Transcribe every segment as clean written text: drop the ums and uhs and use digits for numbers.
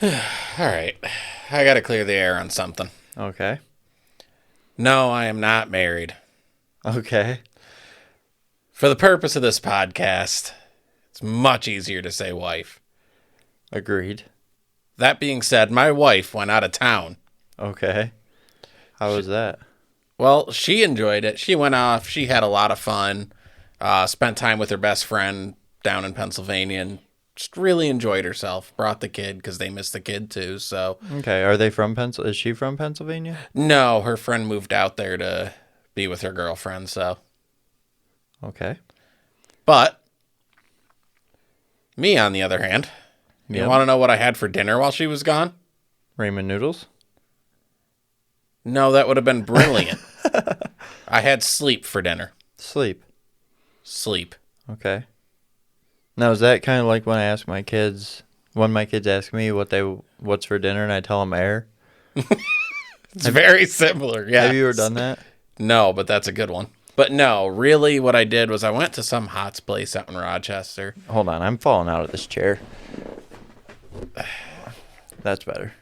All right. I got to clear the air on something. Okay. No, I am not married. Okay. For the purpose of this podcast, it's much easier to say wife. Agreed. That being said, my wife went out of town. Okay. How was that? Well, she enjoyed it. She went off. She had a lot of fun. Spent time with her best friend down in Pennsylvania and just really enjoyed herself. Brought the kid because they missed the kid too. So Okay. Are they from Pennsylvania? Is she from Pennsylvania? no, her friend moved out there to be with her girlfriend. So, Okay. but me on the other hand, you Yep. want to know what I had for dinner while she was gone? Ramen noodles? No, that would have been brilliant. I had sleep for dinner. Sleep. Sleep. Okay. Now, is that kind of like when I ask my kids, when my kids ask me what's for dinner and I tell them air? It's very similar. Yeah. Have you ever done that? No, but that's a good one. But no, really what I did was I went to some Hots place out in Rochester. Hold on. I'm falling out of this chair. That's better.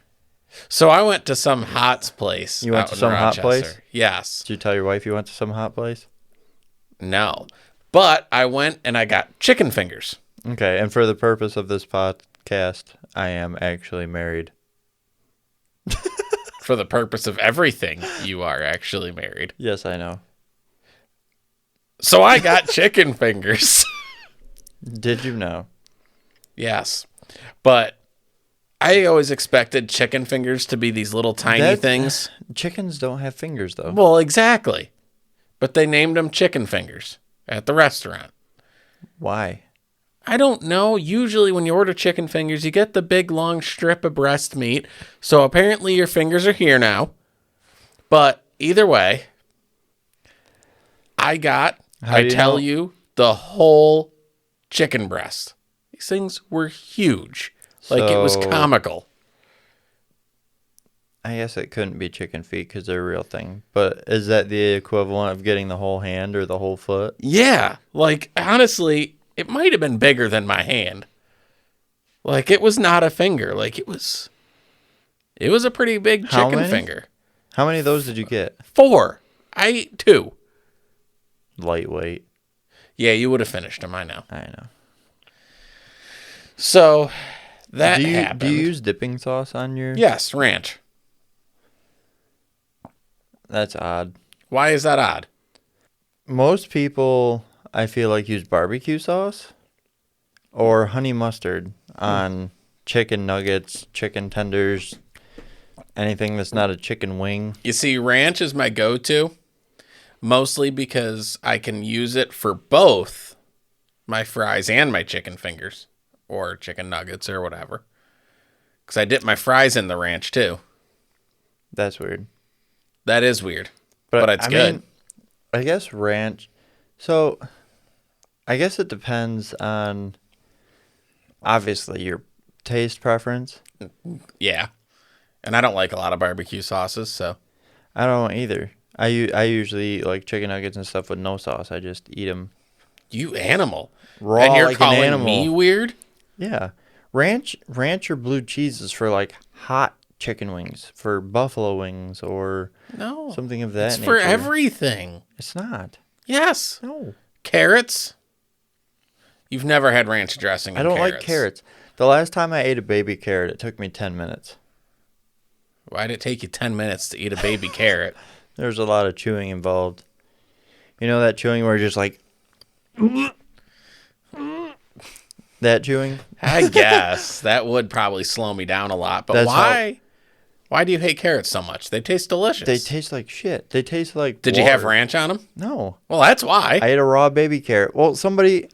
So I went to some Hots place. You went out to in some hot Rochester. place? Yes. Did you tell your wife you went to some hot place? No. But I went and I got chicken fingers. Okay. And for the purpose of this podcast, I am actually married. For the purpose of everything, you are actually married. Yes, I know. So I got chicken fingers. Did you know? Yes. But I always expected chicken fingers to be these little tiny things. Chickens don't have fingers, though. Well, exactly. But they named them chicken fingers at the restaurant. Why? I don't know. Usually when you order chicken fingers, you get the big long strip of breast meat. So apparently your fingers are here now. But either way, I got, I tell you, the whole chicken breast. These things were huge. Like it was So- comical. I guess it couldn't be chicken feet because they're a real thing. But is that the equivalent of getting the whole hand or the whole foot? Yeah. Like honestly, it might have been bigger than my hand. Like it was not a finger. Like it was a pretty big How chicken many? finger. How many of those did you get? 4. I ate 2. Lightweight. Yeah, you would have finished them, I know. I know. So that Do happened. you use dipping sauce on your? Yes, ranch. That's odd. Why is that odd? Most people, I feel like, use barbecue sauce or honey mustard on chicken nuggets, chicken tenders, anything that's not a chicken wing. You see, ranch is my go-to, mostly because I can use it for both my fries and my chicken fingers or chicken nuggets or whatever. Because I dip my fries in the ranch too. That's weird. That is weird, but it's good. mean, I guess ranch. So, I guess it depends on, obviously, your taste preference. Yeah. And I don't like a lot of barbecue sauces, so. I don't either. I usually eat like chicken nuggets and stuff with no sauce. I just eat them You animal. raw And you're like calling an animal. me weird? Yeah. Ranch or blue cheese is for like hot chicken wings, for buffalo wings or No. something of that It's nature. for everything. It's not. Yes. No. Carrots? You've never had ranch dressing I and don't like carrots. The last time I ate a baby carrot, it took me 10 minutes. Why'd it take you 10 minutes to eat a baby carrot? There's a lot of chewing involved. You know that chewing where you're just like... that chewing? I guess. That would probably slow me down a lot. But That's why? Why do you hate carrots so much? They taste delicious. They taste like shit. They taste like Did you have water. ranch on them? No. Well, that's why. I ate a raw baby carrot. Well, somebody...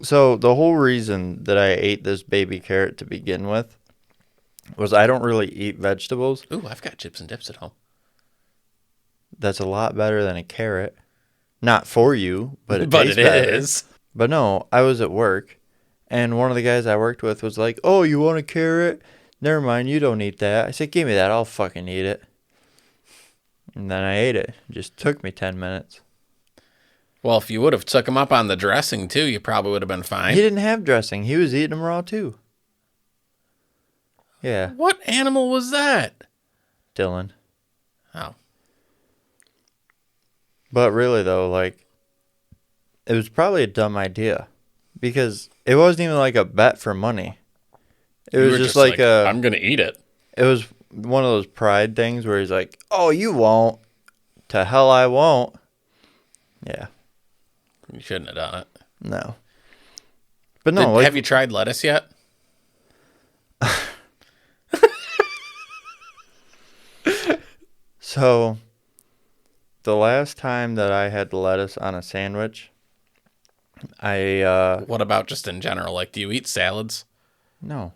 So the whole reason that I ate this baby carrot to begin with was I don't really eat vegetables. Ooh, I've got chips and dips at home. That's a lot better than a carrot. Not for you, but it But tastes it better. is. But no, I was at work, and one of the guys I worked with was like, "Oh, you want a carrot? Never mind, you don't eat that." I said, "Give me that. I'll fucking eat it." And then I ate it. It just took me 10 minutes. Well, if you would have took him up on the dressing too, you probably would have been fine. He didn't have dressing. He was eating them raw too. Yeah, What animal was that? Dylan. Oh. But really, though, like, it was probably a dumb idea because it wasn't even like a bet for money. It You was were just just like I'm going to eat it. it was one of those pride things where he's like, "Oh, you won't. To hell I won't." Yeah, You shouldn't have done it. no. But no, like, Have you tried lettuce yet? so the last time that I had lettuce on a sandwich, I What about just in general? Like, do you eat salads? no.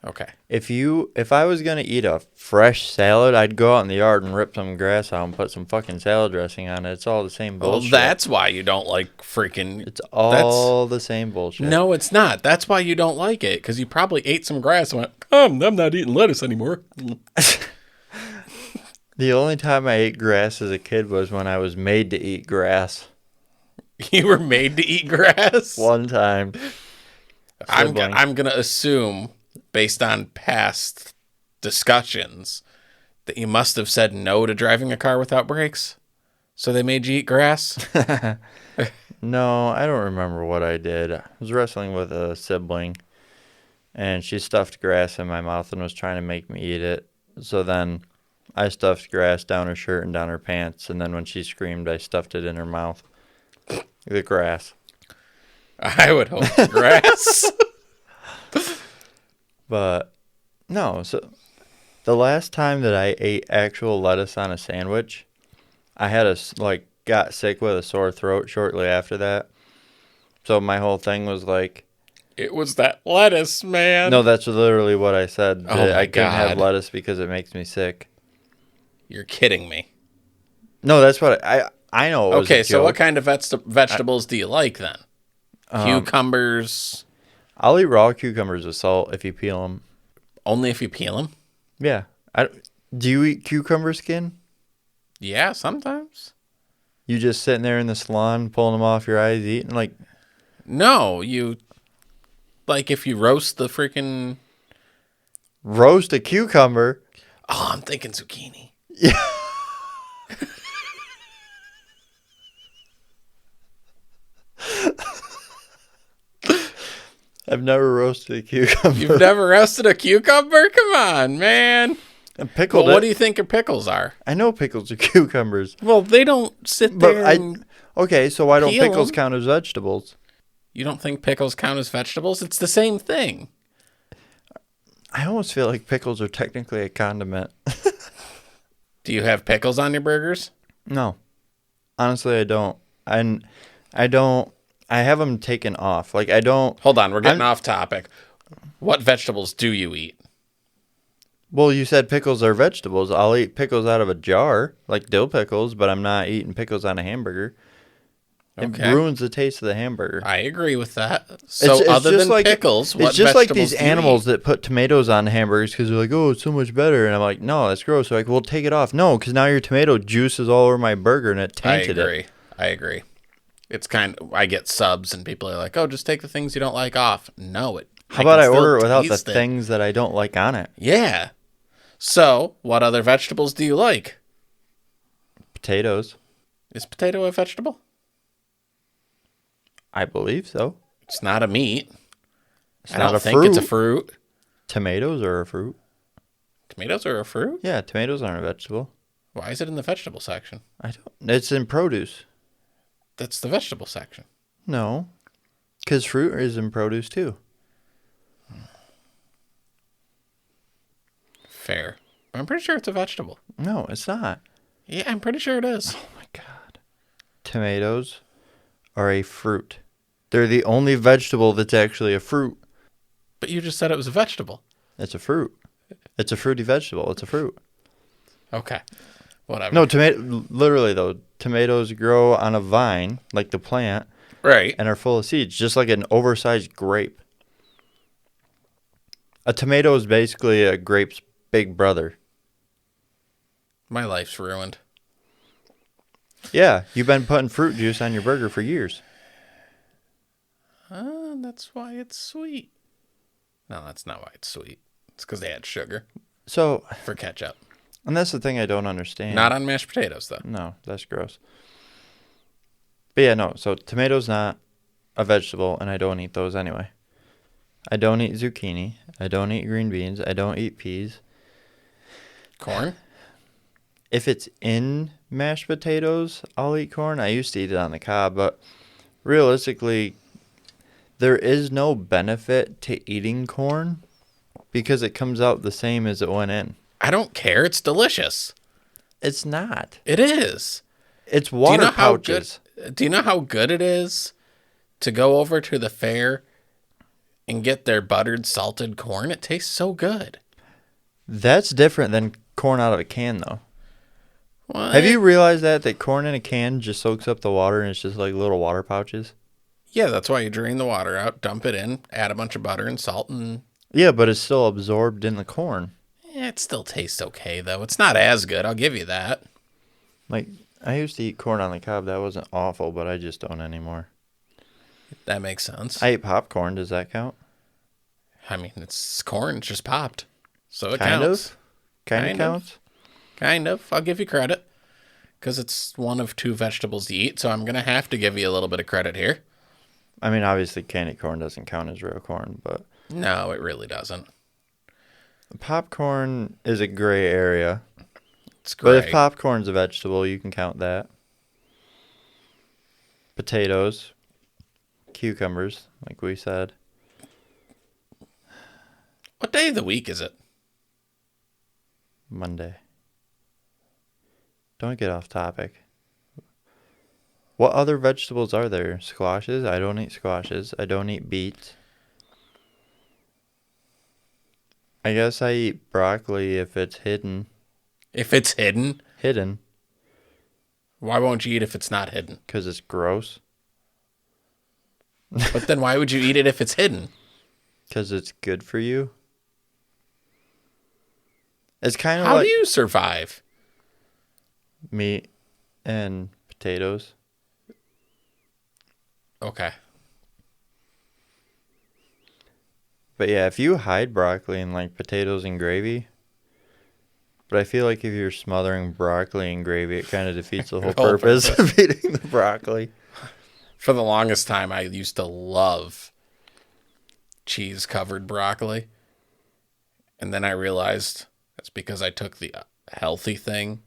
Okay. If I was gonna eat a fresh salad, I'd go out in the yard and rip some grass out and put some fucking salad dressing on it. It's all the same Well, bullshit. that's why you don't like freaking. It's all the same bullshit. No, it's not. That's why you don't like it, because you probably ate some grass and went, I'm not eating lettuce anymore. The only time I ate grass as a kid was when I was made to eat grass. You were made to eat grass? One time. I'm going to assume, based on past discussions, that you must have said no to driving a car without brakes. So they made you eat grass? No, I don't remember what I did. I was wrestling with a sibling, and she stuffed grass in my mouth and was trying to make me eat it. So then I stuffed grass down her shirt and down her pants, and then when she screamed, I stuffed it in her mouth. The grass. I would hope grass. But no, so the last time that I ate actual lettuce on a sandwich, I had got sick with a sore throat shortly after that. So my whole thing was like, It was that lettuce, man. no, that's literally what I said. Oh my I couldn't have God. lettuce because it makes me sick. You're kidding me. No, that's what I know. It was Okay, a so what joke. kind of vegetables do you like then? Cucumbers, I'll eat raw cucumbers with salt if you peel them. only if you peel them? Yeah. Do you eat cucumber skin? Yeah, sometimes. You just sitting there in the salon, pulling them off your eyes, eating like. No, like if you roast the freaking... Roast a cucumber. Oh, I'm thinking zucchini. Yeah. I've never roasted a cucumber. You've never roasted a cucumber? Come on, man. And pickled Well, what it. do you think your pickles are? I know pickles are cucumbers. Well, they don't sit But there and... okay, so why don't peel pickles 'em. count as vegetables? You don't think pickles count as vegetables? It's the same thing. I almost feel like pickles are technically a condiment. Do you have pickles on your burgers? No. Honestly, I don't. I don't. I have them taken off. Like, I don't. Hold on, we're getting off topic. What vegetables do you eat? Well, you said pickles are vegetables. I'll eat pickles out of a jar, like dill pickles, but I'm not eating pickles on a hamburger. Okay. It ruins the taste of the hamburger. I agree with that. So It's other just than like, pickles, what it's just like vegetables these do you animals eat? that put tomatoes on hamburgers because they're like, oh, it's so much better. And I'm like, no, that's gross. They're like, well, take it off. No, because now your tomato juice is all over my burger and it tainted it. I agree. It's I get subs and people are like, oh, just take the things you don't like off. No, How about I can order it still without the taste it. things that I don't like on it? Yeah. So, what other vegetables do you like? Potatoes. Is potato a vegetable? I believe so. It's not a meat. It's I not don't a think fruit. it's a fruit. Tomatoes are a fruit. Tomatoes are a fruit? Yeah, tomatoes aren't a vegetable. Why is it in the vegetable section? I don't. It's in produce. That's the vegetable section. No, because fruit is in produce too. Fair. I'm pretty sure it's a vegetable. No, it's not. Yeah, I'm pretty sure it is. Oh my god. Tomatoes are a fruit. They're the only vegetable that's actually a fruit. But you just said it was a vegetable. It's a fruit. It's a fruity vegetable. It's a fruit. Okay. Whatever. No, literally though, tomatoes grow on a vine, like the plant, Right. and are full of seeds, just like an oversized grape. A tomato is basically a grape's big brother. My life's ruined. Yeah, you've been putting fruit juice on your burger for years. That's why it's sweet. No, that's not why it's sweet. It's because they add sugar So, for ketchup. and that's the thing I don't understand. Not on mashed potatoes, though. No, that's gross. But yeah, no. So tomatoes not a vegetable, and I don't eat those anyway. I don't eat zucchini. I don't eat green beans. I don't eat peas. Corn? If it's in mashed potatoes, I'll eat corn. I used to eat it on the cob, but realistically, there is no benefit to eating corn because it comes out the same as it went in. I don't care. It's delicious. It's not. It is. It's water pouches. Do you know how good it is to go over to the fair and get their buttered salted corn? It tastes so good. That's different than corn out of a can, though. What? Have you realized that corn in a can just soaks up the water and it's just like little water pouches? Yeah, that's why you drain the water out, dump it in, add a bunch of butter and salt, and Yeah, but it's still absorbed in the corn. it still tastes okay, though. It's not as good, I'll give you that. Like, I used to eat corn on the cob. That wasn't awful, but I just don't anymore. That makes sense. I ate popcorn. Does that count? I mean, it's corn, it's just popped. So it Kind counts. of? Kind of counts? Kind of. I'll give you credit. Because it's one of two vegetables you eat, so I'm going to have to give you a little bit of credit here. I mean, obviously, candy corn doesn't count as real corn, but No, it really doesn't. popcorn is a gray area. It's But great. if popcorn's a vegetable, you can count that. Potatoes, cucumbers, like we said. What day of the week is it? Monday. Don't get off topic. What other vegetables are there? Squashes? I don't eat squashes. I don't eat beets. I guess I eat broccoli if it's hidden. If it's hidden, Hidden, why won't you eat if it's not hidden? because it's gross. But then why would you eat it if it's hidden? Because it's good for you. It's kind of How like do you survive? meat and potatoes. Okay. But yeah, if you hide broccoli in like potatoes and gravy, but I feel like if you're smothering broccoli in gravy, it kind of defeats the whole whole purpose of eating the broccoli. For the longest time, I used to love cheese-covered broccoli. And then I realized that's because I took the healthy thing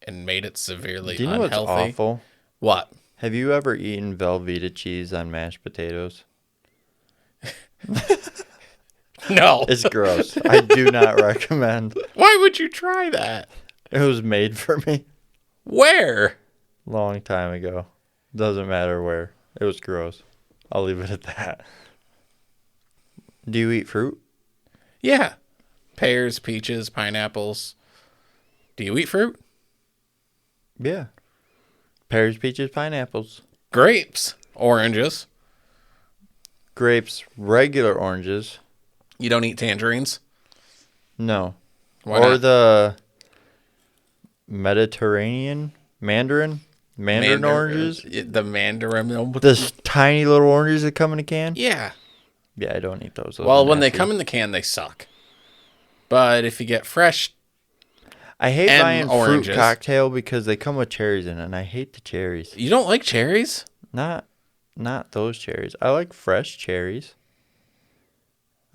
and made it severely Do you know unhealthy. what's awful? What? Have you ever eaten Velveeta cheese on mashed potatoes? No. It's gross. I do not recommend. Why would you try that? It was made for me Where? long time ago. Doesn't matter where. It was gross. I'll leave it at that. Do you eat fruit? Yeah. Pears, peaches, pineapples. Do you eat fruit? Yeah. Pears, peaches, pineapples. Grapes. Oranges. Grapes, regular oranges. You don't eat tangerines? No. Why or not? the Mediterranean Mandarin oranges. The mandarin. This tiny little oranges that come in a can. Yeah. Yeah, I don't eat those. Those Well, are when they nasty. come in the can, they suck. But if you get fresh, I hate and buying oranges. fruit cocktail because they come with cherries in it, and I hate the cherries. you don't like cherries? Not those cherries. I like fresh cherries.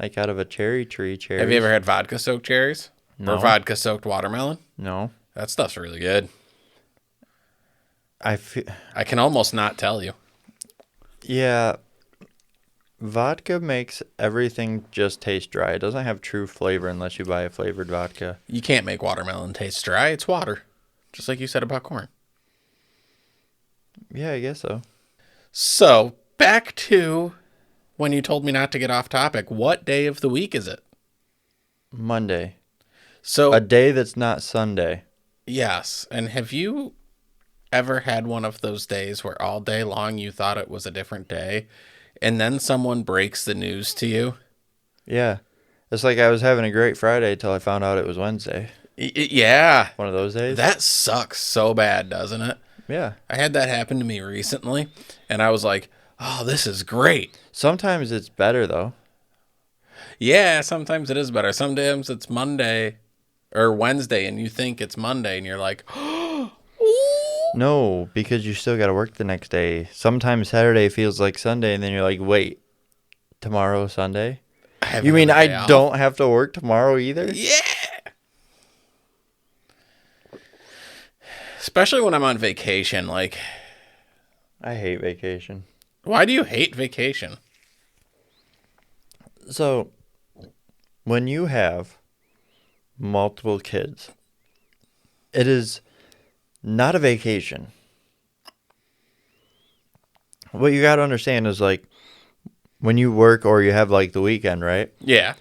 Like out of a cherry tree cherries. Have you ever had vodka soaked cherries? No. Or vodka soaked watermelon? No. That stuff's really good. I can almost not tell you. Yeah. Vodka makes everything just taste dry. It doesn't have true flavor unless you buy a flavored vodka. You can't make watermelon taste dry. It's water. Just like you said about corn. Yeah, I guess so. So, back to when you told me not to get off topic. What day of the week is it? Monday. So, A day that's not Sunday. yes. And have you ever had one of those days where all day long you thought it was a different day, and then someone breaks the news to you? Yeah. It's like I was having a great Friday till I found out it was Wednesday. Yeah. One of those days. That sucks so bad, doesn't it? Yeah. I had that happen to me recently, and I was like, oh, this is great. Sometimes it's better, though. Yeah, sometimes it is better. Sometimes it's Monday or Wednesday and you think it's Monday and you're like, No, because you still got to work the next day. Sometimes Saturday feels like Sunday, and then you're like, wait, tomorrow Sunday? I have You mean another I day off. don't have to work tomorrow either? Yeah. Especially when I'm on vacation. Like, I hate vacation. why do you hate vacation? So, when you have multiple kids, it is not a vacation. What you got to understand is like when you work or you have like the weekend, right? Yeah.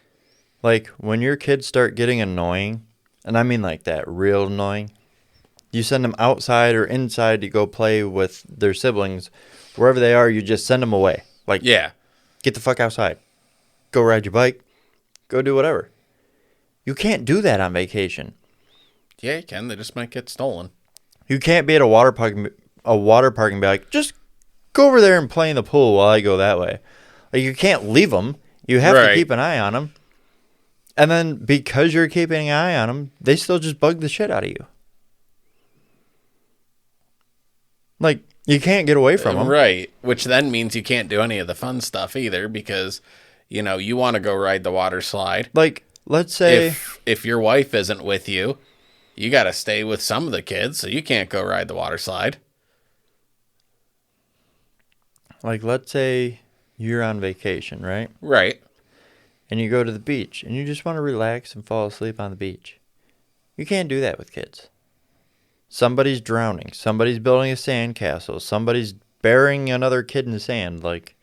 Like when your kids start getting annoying, and I mean like that, real annoying, you send them outside or inside to go play with their siblings. Wherever they are, you just send them away. Like, Yeah. get the fuck outside. Go ride your bike. Go do whatever. You can't do that on vacation. Yeah, you can. They just might get stolen. You can't be at a water park and be like, just go over there and play in the pool while I go that way. Like, you can't leave them. You have to keep an eye on them. And then because you're keeping an eye on them, they still just bug the shit out of you. Like, you can't get away from them. Right. Which then means you can't do any of the fun stuff either because, you know, you want to go ride the water slide. Like, let's say... If your wife isn't with you, you got to stay with some of the kids, so you can't go ride the water slide. Like, let's say you're on vacation, right? Right. And you go to the beach, and you just want to relax and fall asleep on the beach. You can't do that with kids. Somebody's drowning. Somebody's building a sandcastle. Somebody's burying another kid in the sand. Like,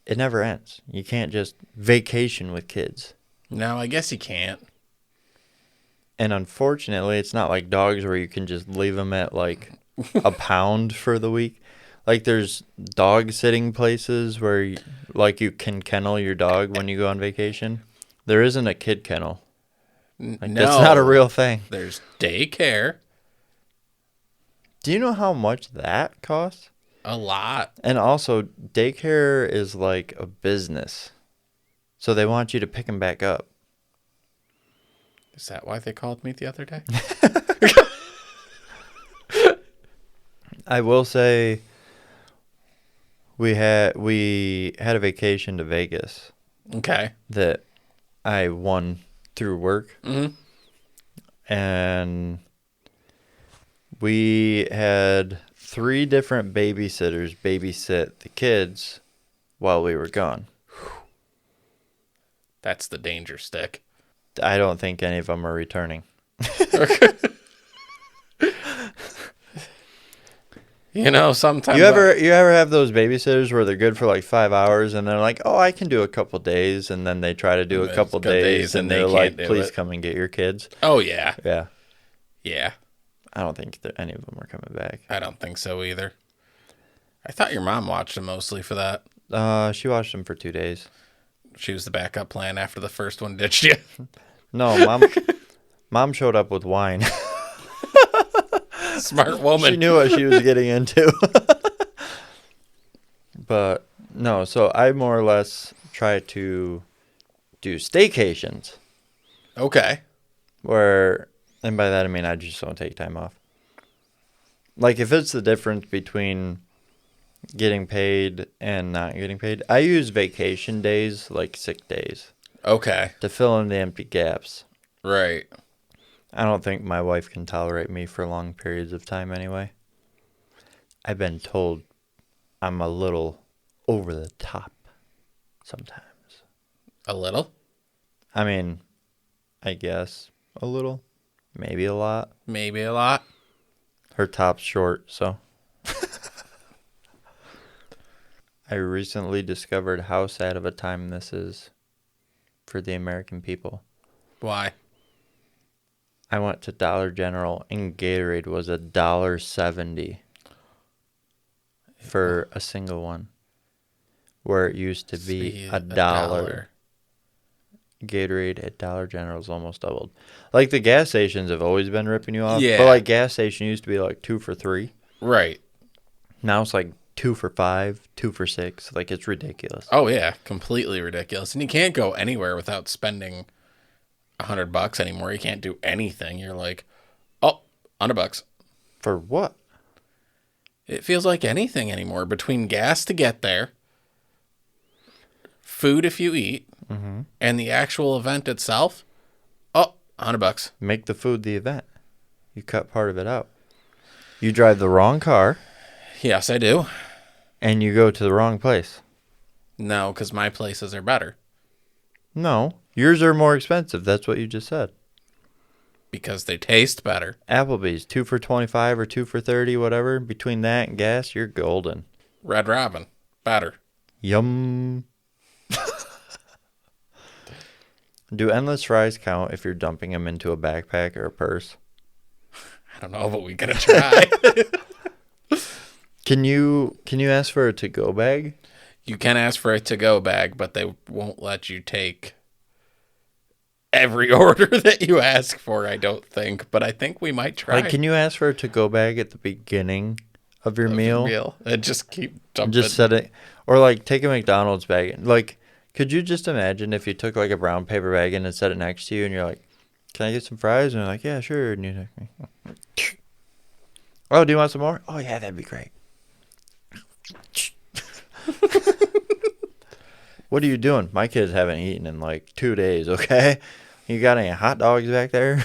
it never ends. You can't just vacation with kids. No, I guess you can't. And unfortunately, it's not like dogs where you can just leave them at, like, a pound for the week. Like, there's dog sitting places where, you can kennel your dog when you go on vacation. There isn't a kid kennel. Like, No. that's not a real thing. There's daycare. Do you know how much that costs? A lot. And also, daycare is like a business. So they want you to pick them back up. Is that why they called me the other day? I will say we had a vacation to Vegas Okay. that I won through work. Mm-hmm. And we had 3 different babysitters babysit the kids while we were gone. That's the danger stick. I don't think any of them are returning. You know, sometimes You ever have those babysitters where they're good for like 5 hours and they're like, oh, I can do a couple days, and then they try to do a couple days and they're like, please come and get your kids. Oh, yeah. Yeah. Yeah. I don't think that any of them are coming back. I don't think so either. I thought your mom watched them mostly for that. She watched them for 2 days. She was the backup plan after the first one ditched you. No, mom showed up with wine. Smart woman. She knew what she was getting into. But no, so I more or less try to do staycations. Okay. And by that I mean I just don't take time off. Like if it's the difference between getting paid and not getting paid, I use vacation days like sick days. Okay. To fill in the empty gaps. Right. I don't think my wife can tolerate me for long periods of time anyway. I've been told I'm a little over the top sometimes. A little? I mean, I guess a little. Maybe a lot. Maybe a lot. Her top's short, so. I recently discovered how sad of a time this is for the American people. Why? I went to Dollar General and Gatorade was $1.70 for a single one, where it used to be $1. Gatorade at Dollar General is almost doubled. Like the gas stations have always been ripping you off. Yeah. But like gas station used to be like 2 for $3. Right. Now it's like 2 for $5, 2 for $6. Like, it's ridiculous. Oh yeah, completely ridiculous. And you can't go anywhere without spending $100 anymore. You can't do anything. You're like, oh, $100. For what? It feels like anything anymore. Between gas to get there, food if you eat, and the actual event itself, oh, $100. Make the food the event. You cut part of it out. You drive the wrong car, Yes, I do. and you go to the wrong place. No, because my places are better. No, yours are more expensive. That's what you just said. Because they taste better. Applebee's, 2 for $25 or 2 for $30, whatever. Between that and gas, you're golden. Red Robin, better. Yum. Do endless fries count if you're dumping them into a backpack or a purse? I don't know, but we gotta try. Can you ask for a to-go bag? You can ask for a to-go bag, but they won't let you take every order that you ask for, I don't think. But I think we might try. Like, can you ask for a to-go bag at the beginning of your meal? And just keep dumping. Just set it, or like take a McDonald's bag. Like, could you just imagine if you took like a brown paper bag and set it next to you, and you're like, "Can I get some fries?" And you're like, "Yeah, sure." And you're like, "Oh, do you want some more?" "Oh yeah, that'd be great." What are you doing? My kids haven't eaten in like 2 days. Okay, you got any hot dogs back there?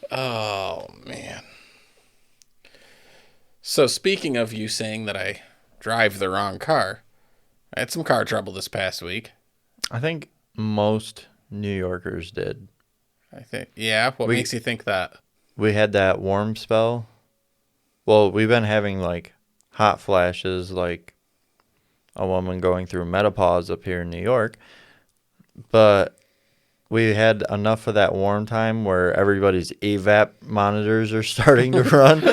Oh man. So speaking of you saying that I drive the wrong car, I had some car trouble this past week. I think most New Yorkers did. I think, yeah. What makes you think that? We had that warm spell. Well, we've been having like hot flashes, like a woman going through menopause up here in New York. But we had enough of that warm time where everybody's evap monitors are starting to run.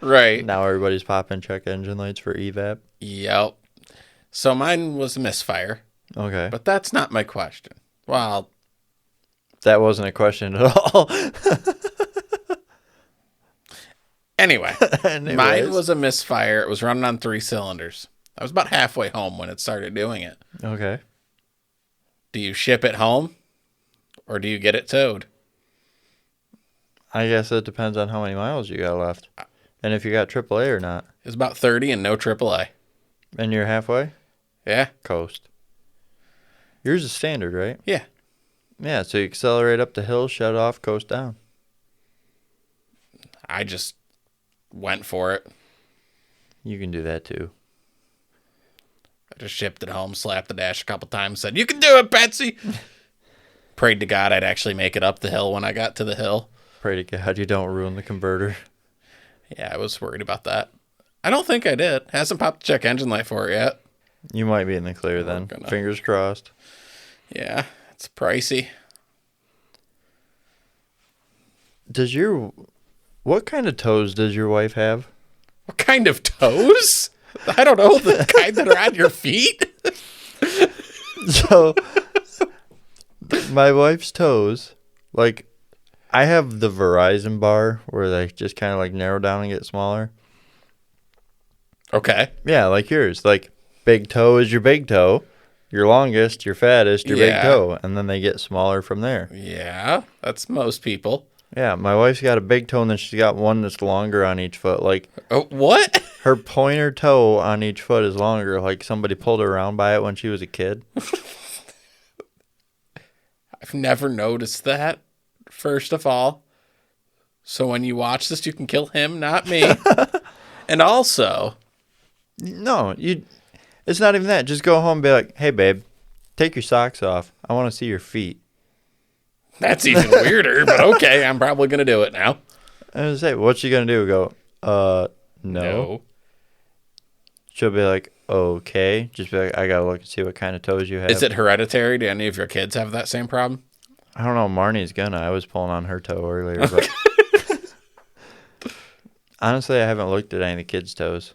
Right. Now everybody's popping check engine lights for evap. Yep. So mine was a misfire, Okay. but that's not my question. Well, That wasn't a question at all. anyway, Anyways. mine was a misfire. It was running on 3 cylinders. I was about halfway home when it started doing it. Okay. Do you ship it home or do you get it towed? I guess it depends on how many miles you got left. And if you got AAA or not. It was about 30 and no AAA. And you're halfway? Yeah? Coast. Yours is standard, right? Yeah. Yeah, so you accelerate up the hill, shut off, coast down. I just went for it. You can do that too. I just shipped it home, slapped the dash a couple times, said, "You can do it, Betsy." Prayed to God I'd actually make it up the hill when I got to the hill. Pray to God you don't ruin the converter. Yeah, I was worried about that. I don't think I did. Hasn't popped the check engine light for it yet. You might be in the clear then. Fingers crossed. Yeah, it's pricey. What kind of toes does your wife have? What kind of toes? I don't know, the kind that are on your feet? So, my wife's toes, like, I have the Verizon bar where they just kind of like narrow down and get smaller. Okay. Yeah, like yours. Like, big toe is your big toe, your longest, your fattest, your big toe, and then they get smaller from there. Yeah, that's most people. Yeah, my wife's got a big toe, and then she's got one that's longer on each foot. Like, Oh, what? her pointer toe on each foot is longer. Like, somebody pulled her around by it when she was a kid. I've never noticed that, first of all. So when you watch this, you can kill him, not me. And also, No, it's not even that. Just go home and be like, "Hey, babe, take your socks off. I want to see your feet." that's even weirder, but okay, I'm probably going to do it now. I was say, "What's she gonna do?" Go, no. She'll be like, "Okay." Just be like, "I gotta look and see what kind of toes you have." Is it hereditary? Do any of your kids have that same problem? I don't know. Marnie's gonna. I was pulling on her toe earlier, but honestly, I haven't looked at any of the kids' toes.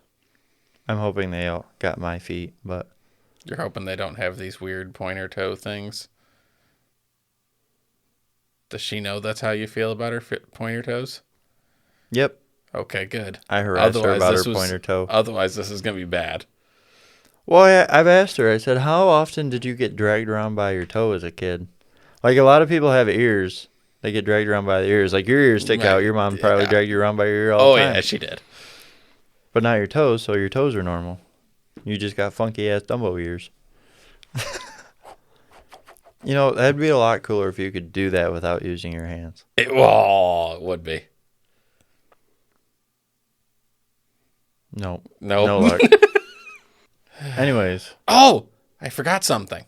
I'm hoping they all got my feet, but You're hoping they don't have these weird pointer toe things. Does she know that's how you feel about her pointer toes? yep. Okay, good. I harassed her about her pointer toe. Otherwise, this is going to be bad. Well, I've asked her. I said, how often did you get dragged around by your toe as a kid? Like, a lot of people have ears. They get dragged around by the ears. Like, your ears stick out. Your mom probably dragged you around by your ear all the time. Oh, yeah, she did. But not your toes, so your toes are normal. You just got funky-ass Dumbo ears. You know, that'd be a lot cooler if you could do that without using your hands. It would be. No. Nope. No luck. Anyways. Oh, I forgot something.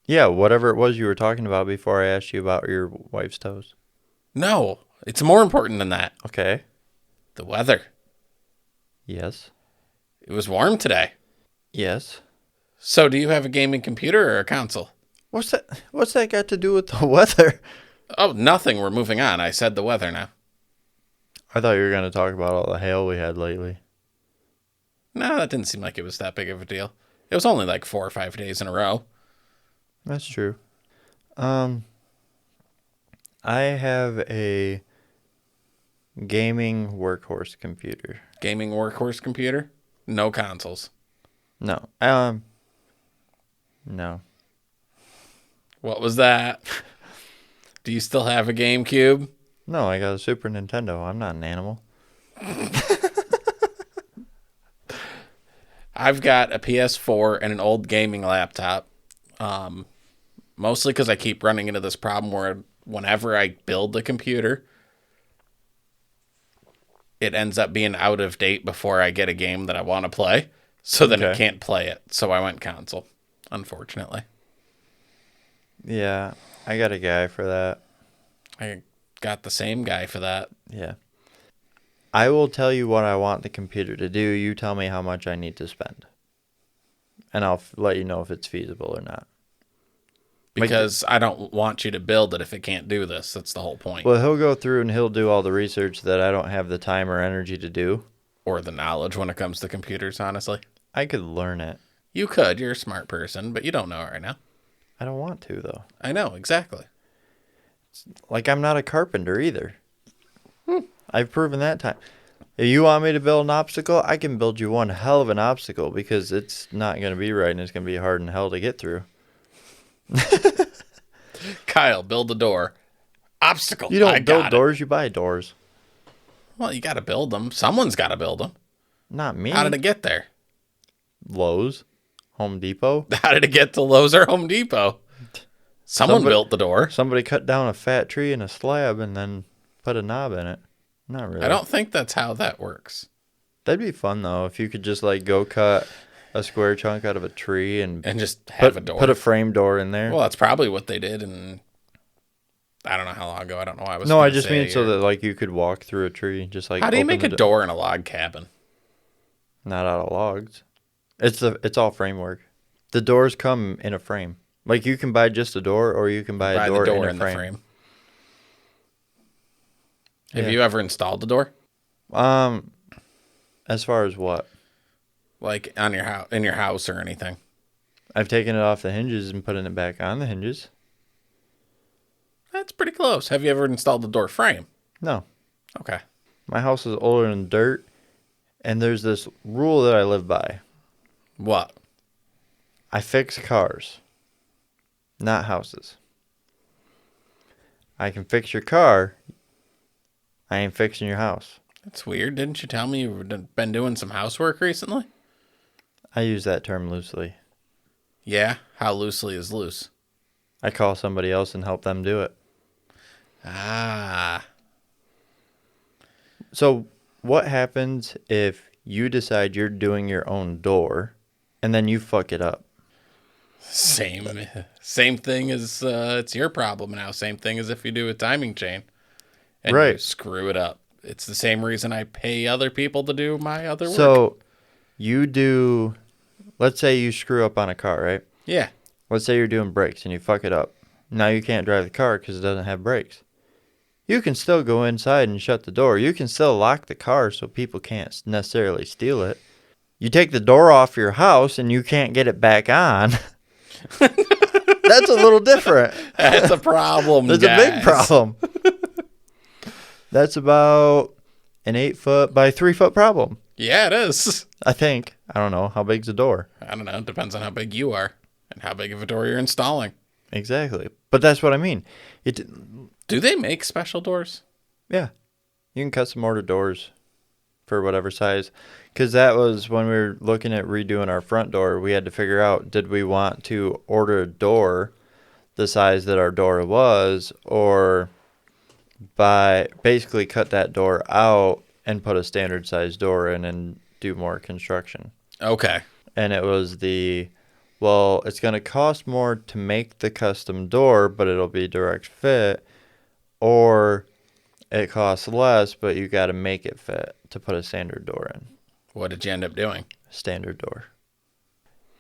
Yeah, whatever it was you were talking about before I asked you about your wife's toes. No, it's more important than that. Okay. The weather. Yes. It was warm today. Yes. So do you have a gaming computer or a console? What's that got to do with the weather? Oh, nothing. We're moving on. I said the weather now. I thought you were going to talk about all the hail we had lately. No, that didn't seem like it was that big of a deal. It was only like 4 or 5 days in a row. That's true. I have a gaming workhorse computer. Gaming workhorse computer? No consoles. No. No. What was that? Do you still have a GameCube? No, I got a Super Nintendo. I'm not an animal. I've got a PS4 and an old gaming laptop. Mostly because I keep running into this problem where whenever I build the computer, it ends up being out of date before I get a game that I want to play. So then I can't play it. So I went console, unfortunately. Yeah, I got a guy for that. I got the same guy for that. Yeah. I will tell you what I want the computer to do. You tell me how much I need to spend. And I'll let you know if it's feasible or not. Because I don't want you to build it if it can't do this. That's the whole point. Well, he'll go through and he'll do all the research that I don't have the time or energy to do. Or the knowledge when it comes to computers, honestly. I could learn it. You could. You're a smart person, but you don't know it right now. I don't want to, though. I know, exactly. Like, I'm not a carpenter either. I've proven that time. If you want me to build an obstacle, I can build you one hell of an obstacle because it's not going to be right and it's going to be hard in hell to get through. Kyle, build a door. Obstacle. You don't build doors, you buy doors. Well, you got to build them. Someone's got to build them. Not me. How did it get there? Lowe's, Home Depot. How did it get to Lowe's or Home Depot? Somebody built the door. Somebody cut down a fat tree in a slab and then put a knob in it. Not really. I don't think that's how that works. That'd be fun, though, if you could just, like, go cut a square chunk out of a tree and just have a door. Put a frame door in there. Well, that's probably what they did, and I don't know how long ago. I don't know why I was. No, I just mean so that, like, you could walk through a tree, just like. How do you make a door in a log cabin? Not out of logs. It's all framework. The doors come in a frame. Like, you can buy just a door, or you can buy a door in a frame. Have you ever installed the door? As far as what? Like on your house, in your house or anything? I've taken it off the hinges and putting it back on the hinges. That's pretty close. Have you ever installed the door frame? No. Okay. My house is older than dirt, and there's this rule that I live by. What? I fix cars, not houses. I can fix your car. I ain't fixing your house. That's weird. Didn't you tell me you've been doing some housework recently? I use that term loosely. Yeah? How loosely is loose? I call somebody else and help them do it. Ah. So what happens if you decide you're doing your own door and then you fuck it up? Same thing as it's your problem now. Same thing as if you do a timing chain and you screw it up. It's the same reason I pay other people to do my other work. So you do, let's say you screw up on a car, right? Yeah. Let's say you're doing brakes and you fuck it up. Now you can't drive the car because it doesn't have brakes. You can still go inside and shut the door. You can still lock the car so people can't necessarily steal it. You take the door off your house and you can't get it back on. That's a little different. That's a problem, That's a big problem. That's about an 8-foot by 3-foot problem. Yeah, it is. I think. I don't know. How big's the door? I don't know. It depends on how big you are and how big of a door you're installing. Exactly. But that's what I mean. Do they make special doors? Yeah. You can custom order doors for whatever size. Because that was when we were looking at redoing our front door. We had to figure out, did we want to order a door the size that our door was, or basically cut that door out and put a standard size door in and do more construction. Okay. And it was well, it's going to cost more to make the custom door, but it'll be direct fit, or it costs less, but you got to make it fit to put a standard door in. What did you end up doing? Standard door.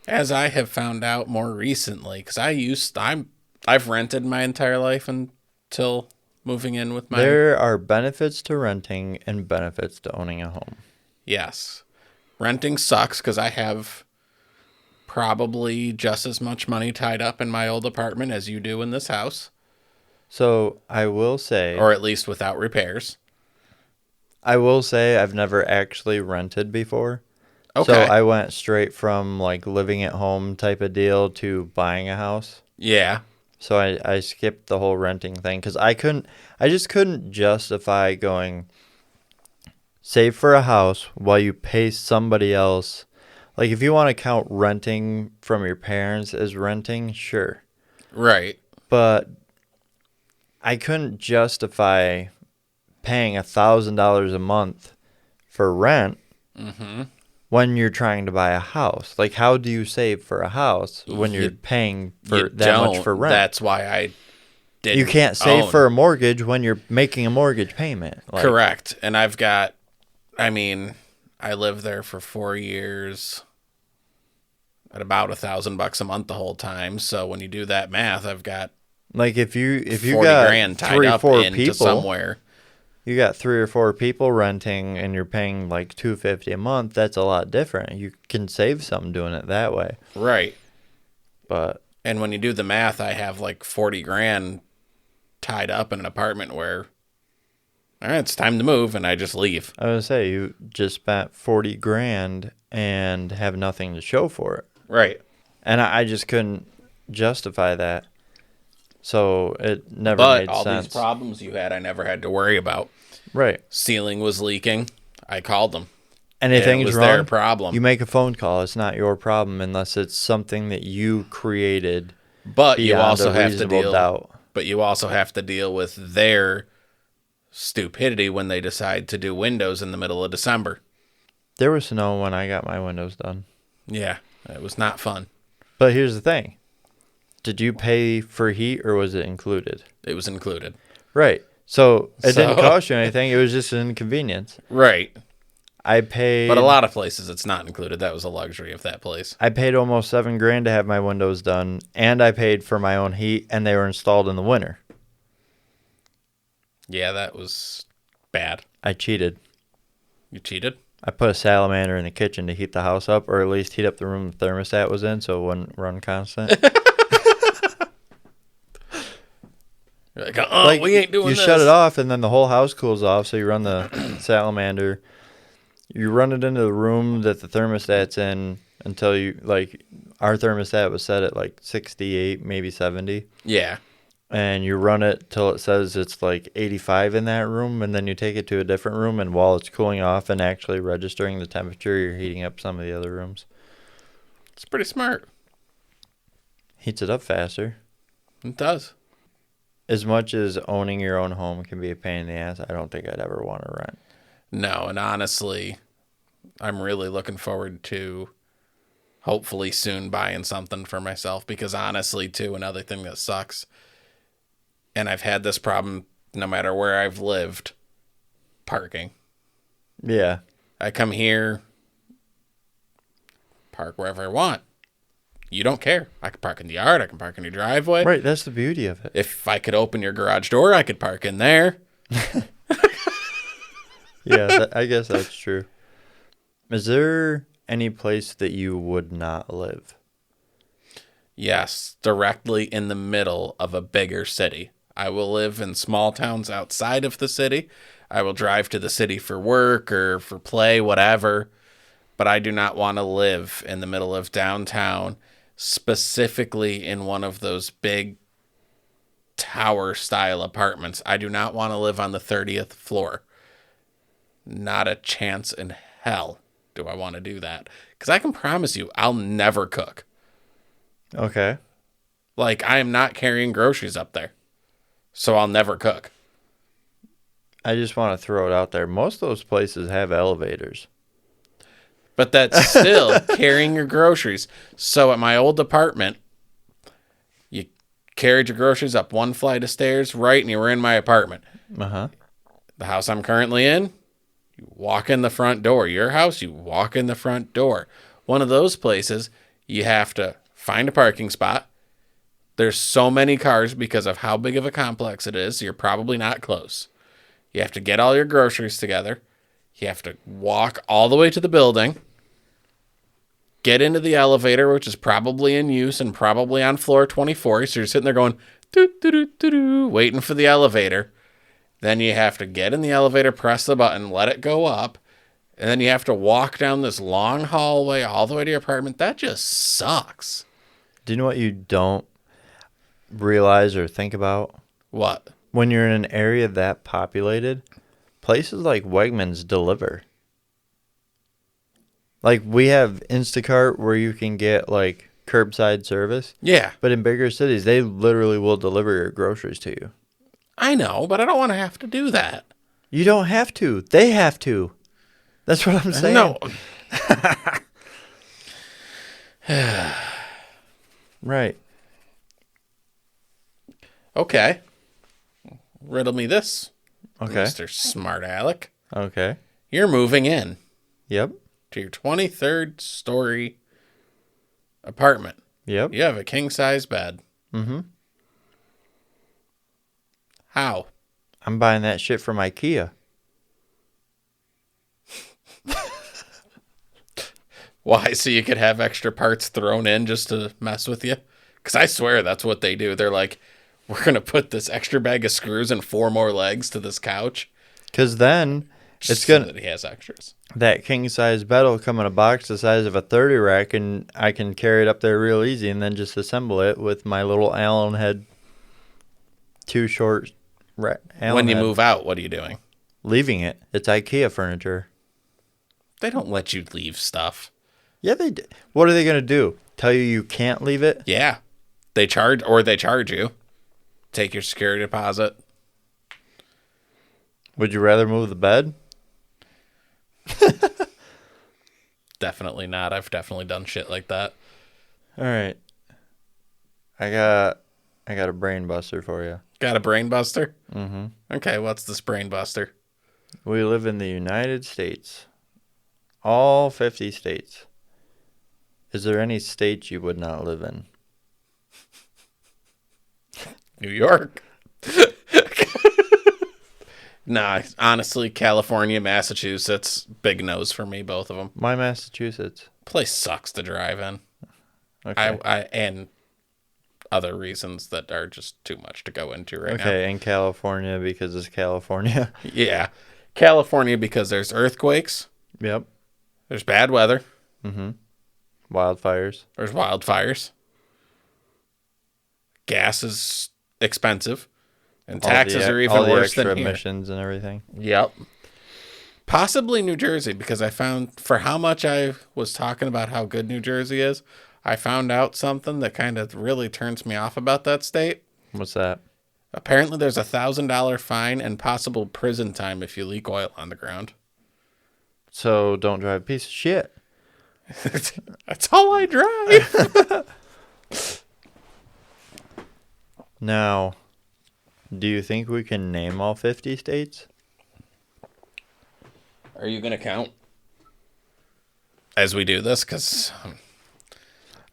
As I have found out more recently, because I've rented my entire life until moving in with my... There are benefits to renting and benefits to owning a home. Yes. Renting sucks because I have probably just as much money tied up in my old apartment as you do in this house. So I will say... Or at least without repairs. I will say I've never actually rented before. Okay. So I went straight from like living at home type of deal to buying a house. Yeah. So I skipped the whole renting thing because I just couldn't justify going save for a house while you pay somebody else. Like if you want to count renting from your parents as renting, sure. Right. But I couldn't justify paying $1,000 a month for rent when you're trying to buy a house. Like, how do you save for a house when you're paying for that much for rent? That's why I didn't. You can't save for a mortgage when you're making a mortgage payment. Like, correct. And I lived there for 4 years at about $1,000 a month the whole time. So when you do that math, I've got like if you 40 got grand tied 3 or up 4 into people somewhere. You got 3 or 4 people renting and you're paying like $250 a month, that's a lot different. You can save something doing it that way. Right. And when you do the math, I have like 40 grand tied up in an apartment where, all right, it's time to move, and I just leave. I was going to say, you just spent 40 grand and have nothing to show for it. Right. And I just couldn't justify that. So it never made sense. But all these problems you had, I never had to worry about. Right. Ceiling was leaking. I called them. Anything's wrong, their problem. You make a phone call. It's not your problem unless it's something that you created. But you also have to deal. Doubt. But you also have to deal with their stupidity when they decide to do windows in the middle of December. There was snow when I got my windows done. Yeah, it was not fun. But here's the thing. Did you pay for heat or was it included? It was included. Right. So it didn't cost you anything. It was just an inconvenience. Right. I paid... But a lot of places it's not included. That was a luxury of that place. I paid almost $7 grand to have my windows done, and I paid for my own heat, and they were installed in the winter. Yeah, that was bad. I cheated. You cheated? I put a salamander in the kitchen to heat the house up, or at least heat up the room the thermostat was in so it wouldn't run constant. You're like, we ain't doing this. You shut it off, and then the whole house cools off, so you run the salamander. You run it into the room that the thermostat's in until you, like, our thermostat was set at, like, 68, maybe 70. Yeah. And you run it till it says it's, like, 85 in that room, and then you take it to a different room, and while it's cooling off and actually registering the temperature, you're heating up some of the other rooms. It's pretty smart. Heats it up faster. It does. As much as owning your own home can be a pain in the ass, I don't think I'd ever want to rent. No, and honestly, I'm really looking forward to hopefully soon buying something for myself because honestly, too, another thing that sucks, and I've had this problem no matter where I've lived, parking. Yeah. I come here, park wherever I want. You don't care. I can park in the yard. I can park in your driveway. Right, that's the beauty of it. If I could open your garage door, I could park in there. Yeah, I guess that's true. Is there any place that you would not live? Yes, directly in the middle of a bigger city. I will live in small towns outside of the city. I will drive to the city for work or for play, whatever. But I do not want to live in the middle of downtown, specifically in one of those big tower style apartments. I do not want to live on the 30th floor. Not a chance in hell do I want to do that. Because I can promise you, I'll never cook. Okay. Like, I am not carrying groceries up there. So I'll never cook. I just want to throw it out there. Most of those places have elevators. But that's still carrying your groceries. So at my old apartment, you carried your groceries up one flight of stairs, right, and you were in my apartment. Uh-huh. The house I'm currently in, you walk in the front door. Your house, you walk in the front door. One of those places, you have to find a parking spot. There's so many cars because of how big of a complex it is. You're probably not close. You have to get all your groceries together. You have to walk all the way to the building. Get into the elevator, which is probably in use and probably on floor 24. So you're sitting there going, doo, doo, doo, doo, doo, waiting for the elevator. Then you have to get in the elevator, press the button, let it go up. And then you have to walk down this long hallway all the way to your apartment. That just sucks. Do you know what you don't realize or think about? What? When you're in an area that populated, places like Wegmans deliver. Like, we have Instacart where you can get, like, curbside service. Yeah. But in bigger cities, they literally will deliver your groceries to you. I know, but I don't want to have to do that. You don't have to. They have to. That's what I'm saying. No. Right. Okay. Riddle me this, Okay. Mr. Smart Alec. Okay. You're moving in Yep. to your 23rd story apartment. Yep. You have a king-size bed. Mm-hmm. How? I'm buying that shit from IKEA. Why? So you could have extra parts thrown in just to mess with you? Because I swear that's what they do. They're like, we're going to put this extra bag of screws and 4 more legs to this couch. Because then Just it's going so that he has extras. that king-size bed will come in a box the size of a 30 rack, and I can carry it up there real easy and then just assemble it with my little Allen head, 2 short Allen When you head. move out, what are you doing? Leaving it. It's IKEA furniture. They don't let you leave stuff. Yeah, they do. What are they going to do? Tell you can't leave it? Yeah. They charge you. Take your security deposit. Would you rather move the bed? Definitely not. I've definitely done shit like that. All right. I got a brain buster for you. Got a brain buster? Mm-hmm. Okay, what's this brain buster? We live in the United States. All 50 states. Is there any state you would not live in? New York. Nah, honestly, California, Massachusetts, big no's for me, both of them. Why Massachusetts? Place sucks to drive in. Okay. And other reasons that are just too much to go into right now. Okay, and California because it's California. Yeah. California because there's earthquakes, Yep. there's bad weather, Mm-hmm. Wildfires. there's wildfires. Gas is expensive. And taxes are even all the worse extra than here. emissions and everything. Yep. Possibly New Jersey, because I found, for how much I was talking about how good New Jersey is, I found out something that kind of really turns me off about that state. What's that? Apparently there's a $1,000 fine and possible prison time if you leak oil on the ground. So don't drive a piece of shit. That's all I drive. Now, do you think we can name all 50 states? Are you going to count as we do this? Because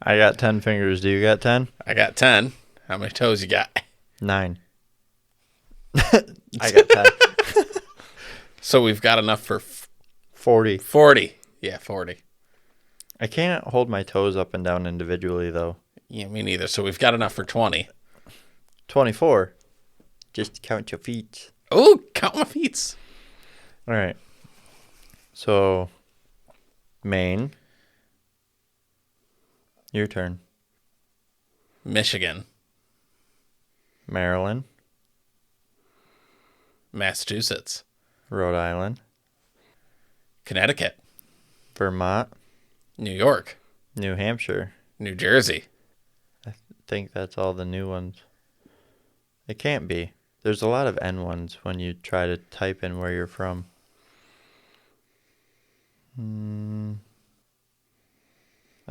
I got 10 fingers. Do you got 10? I got 10. How many toes you got? 9. I got 10. So we've got enough for 40. 40. Yeah, 40. I can't hold my toes up and down individually, though. Yeah, me neither. So we've got enough for 20. 24. Just count your feet. Oh, count my feet. All right. So, Maine. Your turn. Michigan. Maryland. Massachusetts. Rhode Island. Connecticut. Vermont. New York. New Hampshire. New Jersey. I think that's all the new ones. It can't be. There's a lot of N ones when you try to type in where you're from. I'm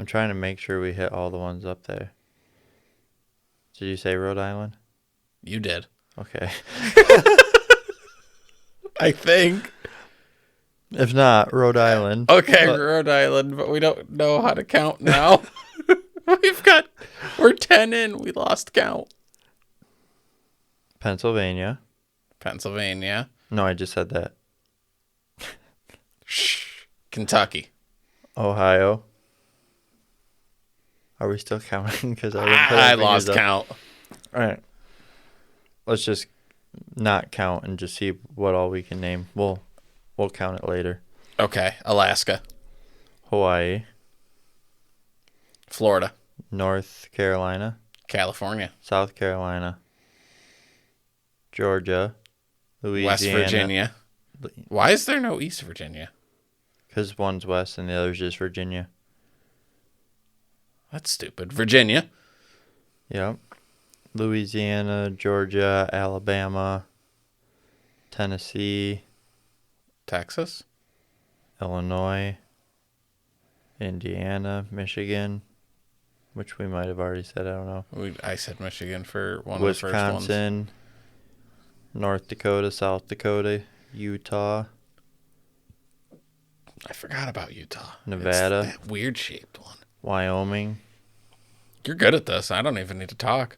trying to make sure we hit all the ones up there. Did you say Rhode Island? You did. Okay. I think. If not, Rhode Island. Okay, Rhode Island, but we don't know how to count now. We're 10 in. We lost count. Pennsylvania. Pennsylvania. No, I just said that. Shh. Kentucky. Ohio. Are we still counting? Because I lost count. All right. Let's just not count and just see what all we can name. We'll count it later. Okay, Alaska. Hawaii. Florida. North Carolina. California. South Carolina. Georgia. Louisiana. West Virginia. Why is there no East Virginia? Because one's west and the other's just Virginia. That's stupid. Virginia. Yep. Louisiana, Georgia, Alabama, Tennessee, Texas. Illinois, Indiana, Michigan, which we might have already said. I don't know. I said Michigan for one Wisconsin, of the first ones. North Dakota, South Dakota, Utah. I forgot about Utah. Nevada. It's that weird shaped one. Wyoming. You're good at this. I don't even need to talk.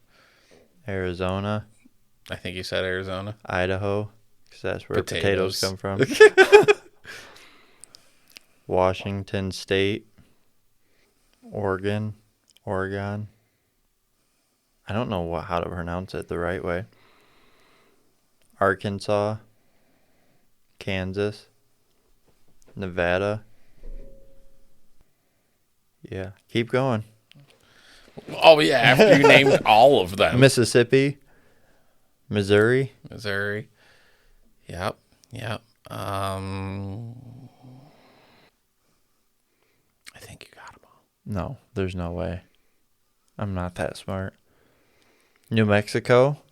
Arizona. I think you said Arizona. Idaho, because that's where potatoes come from. Washington State. Oregon. I don't know how to pronounce it the right way. Arkansas. Kansas. Nevada. Yeah, keep going. Oh, yeah, after you named all of them. Mississippi. Missouri. Yep. I think you got them all. No, there's no way. I'm not that smart. New Mexico.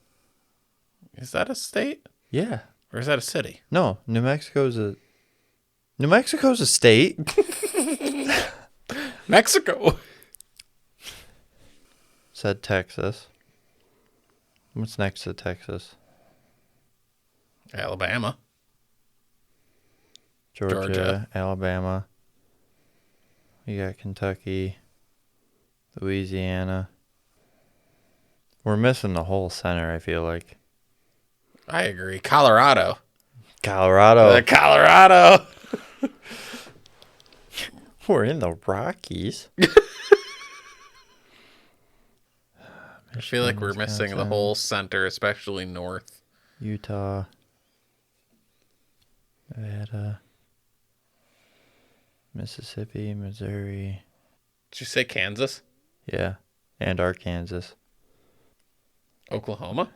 Is that a state? Yeah. Or is that a city? No, New Mexico's a state. Mexico. Said Texas. What's next to Texas? Alabama. Georgia. Alabama. We got Kentucky. Louisiana. We're missing the whole center, I feel like. I agree. Colorado. Colorado. We're in the Rockies. I feel like we're missing the whole center, especially north. Utah. Nevada. Mississippi, Missouri. Did you say Kansas? Yeah. And Arkansas. Oklahoma?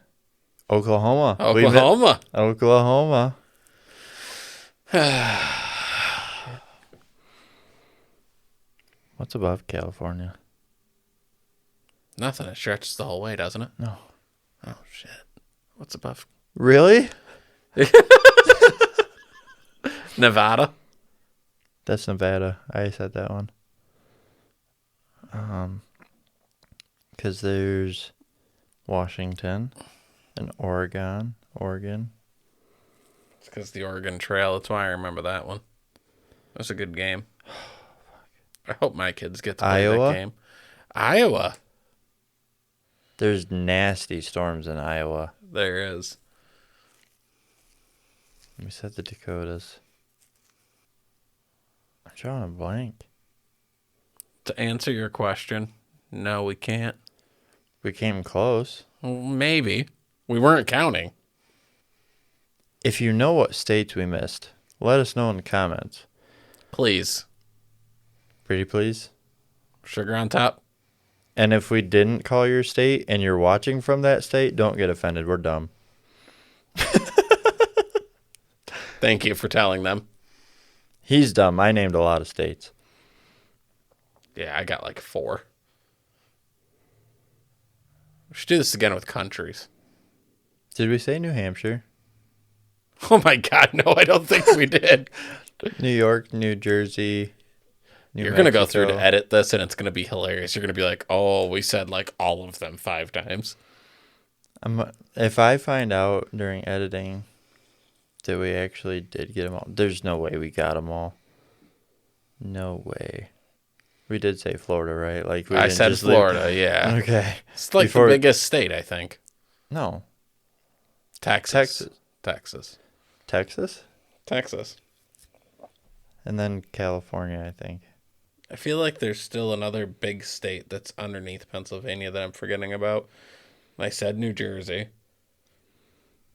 Oklahoma. What's above California? Nothing. It stretches the whole way, doesn't it? No. Oh, shit. What's above? Really? Nevada? That's Nevada. I said that one. Because there's Washington and Oregon. It's because the Oregon Trail. That's why I remember that one. That was a good game. I hope my kids get to play that game. Iowa. There's nasty storms in Iowa. There is. We said the Dakotas. I'm drawing a blank. To answer your question, no, we can't. We came close. Well, maybe. We weren't counting. If you know what states we missed, Let us know in the comments. Please. Pretty please. Sugar on top. And if we didn't call your state and you're watching from that state, don't get offended. We're dumb. Thank you for telling them. He's dumb. I named a lot of states. Yeah, I got like 4. We should do this again with countries. Did we say New Hampshire? Oh my God, no, I don't think we did. New York, New Jersey, You're going to go through to edit this, and it's going to be hilarious. You're going to be like, oh, we said like all of them 5 times. If I find out during editing that we actually did get them all, there's no way we got them all. No way. We did say Florida, right? Like I said Florida, yeah. Okay. It's like the biggest state, I think. No. Texas. Texas. And then California, I think. I feel like there's still another big state that's underneath Pennsylvania that I'm forgetting about. I said New Jersey.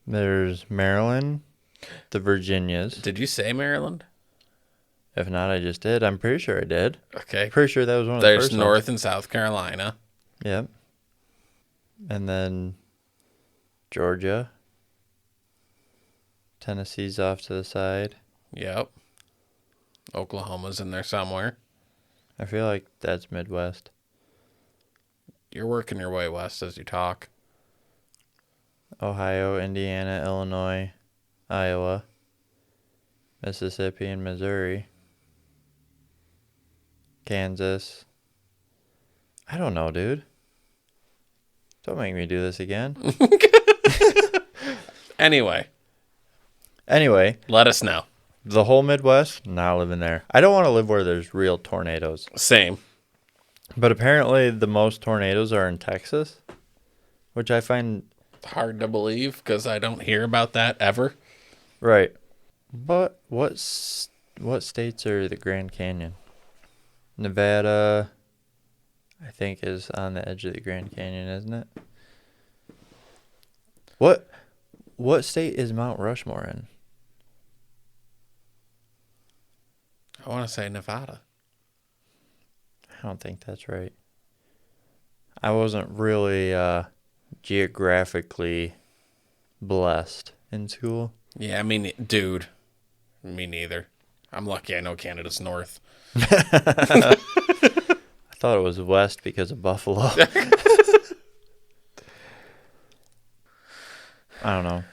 There's Maryland, the Virginias. Did you say Maryland? If not, I just did. I'm pretty sure I did. Okay. Pretty sure that was one of the first There's North ones. and South Carolina. Yep. And then Georgia. Tennessee's off to the side. Yep. Oklahoma's in there somewhere. I feel like that's Midwest. You're working your way west as you talk. Ohio, Indiana, Illinois, Iowa, Mississippi, and Missouri. Kansas. I don't know, dude. Don't make me do this again. Anyway, let us know. The whole Midwest, not living there. I don't want to live where there's real tornadoes. Same. But apparently the most tornadoes are in Texas, which I find hard to believe because I don't hear about that ever. Right. But what states are the Grand Canyon? Nevada, I think, is on the edge of the Grand Canyon, isn't it? What state is Mount Rushmore in? I want to say Nevada. I don't think that's right. I wasn't really geographically blessed in school. Yeah, I mean, dude, me neither. I'm lucky I know Canada's north. I thought it was west because of Buffalo. I don't know.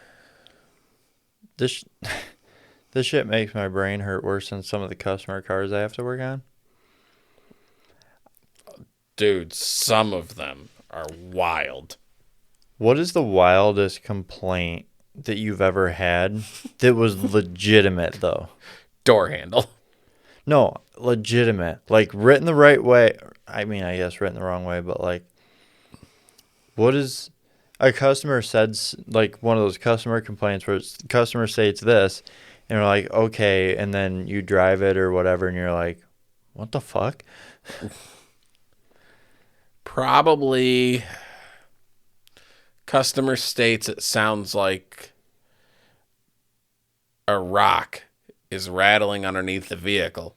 This shit makes my brain hurt worse than some of the customer cars I have to work on. Dude, some of them are wild. What is the wildest complaint that you've ever had that was legitimate, though? Door handle. No, legitimate. Like, written the right way. I mean, I guess written the wrong way, but, like, what is... A customer said, like, one of those customer complaints where customer states this, and you're like, okay, and then you drive it or whatever, and you're like, what the fuck? Probably customer states it sounds like a rock is rattling underneath the vehicle.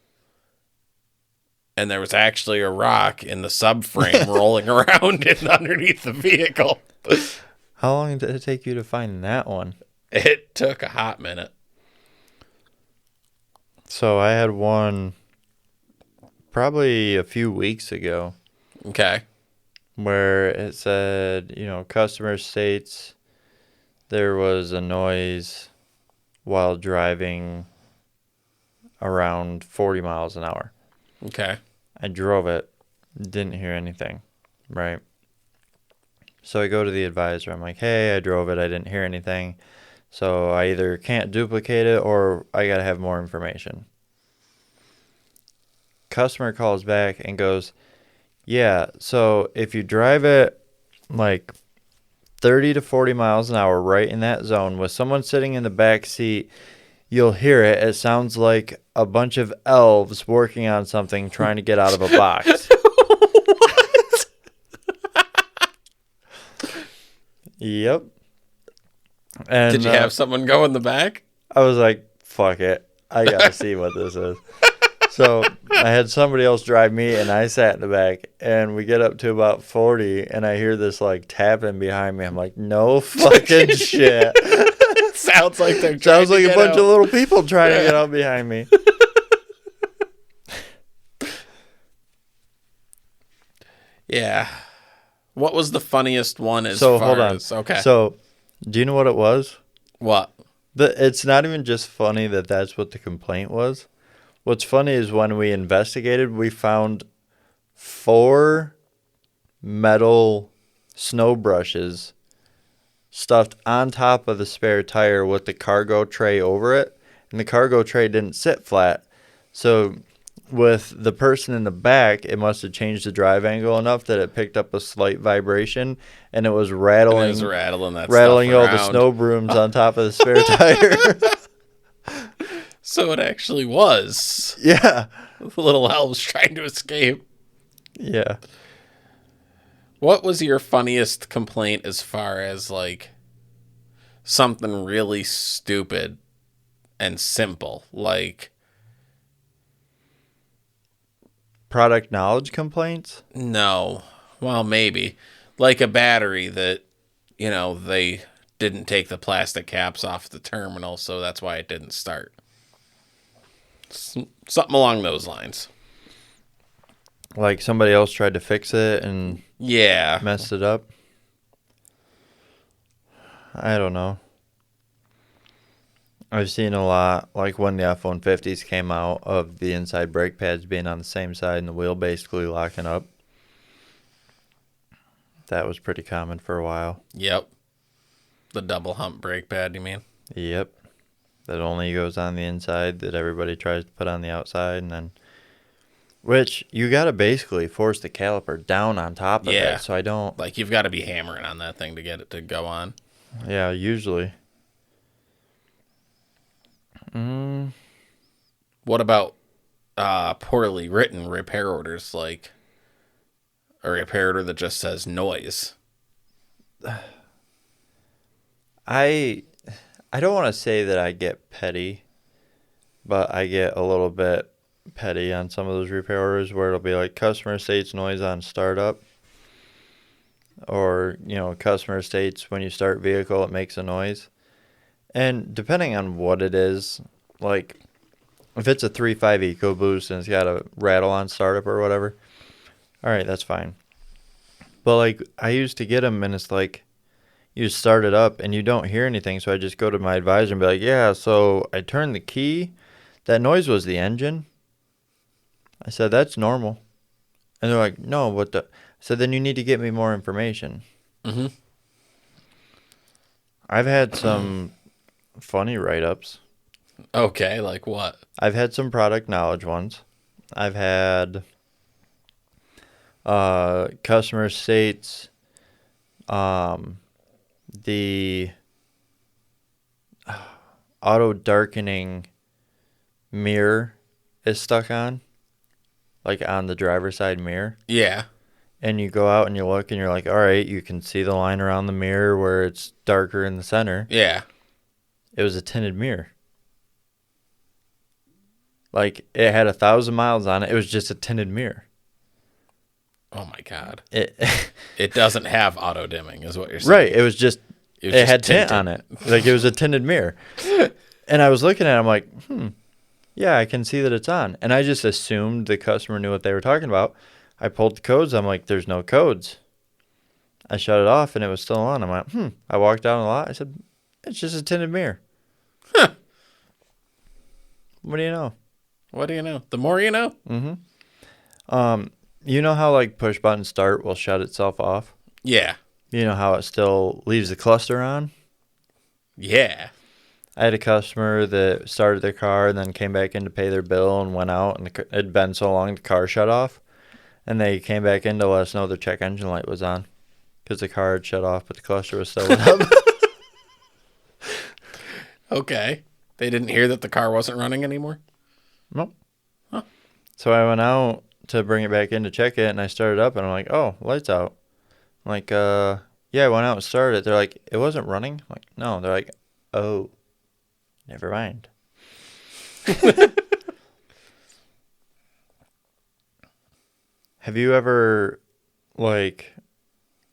And there was actually a rock in the subframe rolling around underneath the vehicle. How long did it take you to find that one? It took a hot minute. So I had one probably a few weeks ago. Okay. Where it said, customer states there was a noise while driving around 40 miles an hour. Okay. I drove it, didn't hear anything, right? So I go to the advisor. I'm like, hey, I drove it. I didn't hear anything. So I either can't duplicate it or I got to have more information. Customer calls back and goes, yeah, so if you drive it like 30 to 40 miles an hour right in that zone with someone sitting in the back seat, you'll hear it. It sounds like a bunch of elves working on something trying to get out of a box. What? Yep. And did you have someone go in the back? I was like, fuck it. I gotta see what this is. So I had somebody else drive me, and I sat in the back, and we get up to about 40, and I hear this, like, tapping behind me. I'm like, no fucking shit. Sounds like they're trying Sounds like to a get bunch out. of little people trying to get out behind me. Yeah. What was the funniest one as So, far hold on. as... Okay. So, do you know what it was? What? It's not even just funny that that's what the complaint was. What's funny is when we investigated, we found 4 metal snow brushes stuffed on top of the spare tire with the cargo tray over it. And the cargo tray didn't sit flat. So with the person in the back, it must have changed the drive angle enough that it picked up a slight vibration, and it was rattling, And it was rattling that rattling stuff all the around. snow brooms on top of the spare tire. So it actually was. Yeah. The little elves trying to escape. Yeah. What was your funniest complaint as far as, like, something really stupid and simple? Like, Product knowledge complaints? no. Well, maybe. Like a battery that, they didn't take the plastic caps off the terminal, so that's why it didn't start. Something along those lines. Like somebody else tried to fix it and Yeah. messed it up? I don't know. I've seen a lot, like when the F-150s came out, of the inside brake pads being on the same side and the wheel basically locking up. That was pretty common for a while. Yep. The double hump brake pad, you mean? Yep. That only goes on the inside, that everybody tries to put on the outside, and then... Which, you gotta basically force the caliper down on top of Yeah. it, so I don't... Like, you've got to be hammering on that thing to get it to go on. Yeah, usually. What about poorly written repair orders, like a repair order that just says noise? I don't want to say that I get petty, but I get a little bit petty on some of those repair orders where it'll be like customer states noise on startup, or customer states when you start vehicle it makes a noise. And depending on what it is, like if it's a 3.5 EcoBoost and it's got a rattle on startup or whatever, all right, that's fine. But like I used to get them and it's like you start it up and you don't hear anything, so I just go to my advisor and be like, yeah, so I turned the key. That noise was the engine. I said, that's normal. And they're like, no, what the... I said, then you need to get me more information. Mm-hmm. I've had some funny write-ups. Okay, like what? I've had some product knowledge ones. I've had customer states the auto darkening mirror is stuck on, like on the driver's side mirror. Yeah. And you go out and you look and you're like, all right, you can see the line around the mirror where it's darker in the center. Yeah. It was a tinted mirror. Like it had 1,000 miles on it. It was just a tinted mirror. Oh my God. It It doesn't have auto dimming, is what you're saying. right. It was just It was it just had tint tinted. on it. Like it was a tinted mirror. And I was looking at it, I'm like, yeah, I can see that it's on. And I just assumed the customer knew what they were talking about. I pulled the codes. I'm like, there's no codes. I shut it off and it was still on. I'm like, I walked down a lot. I said, it's just a tinted mirror. Huh. What do you know? What do you know? The more you know. You know how like push button start will shut itself off? Yeah. You know how it still leaves the cluster on? Yeah. I had a customer that started their car and then came back in to pay their bill and went out, and it had been so long the car shut off. And they came back in to let us know their check engine light was on because the car had shut off, but the cluster was still lit up. Okay. They didn't hear that the car wasn't running anymore? Nope. Huh. So I went out to bring it back in to check it, and I started up, and I'm like, oh, lights out. I'm like, yeah, I went out and started it. They're like, it wasn't running? I'm like, no. They're like, oh, never mind. Have you ever, like,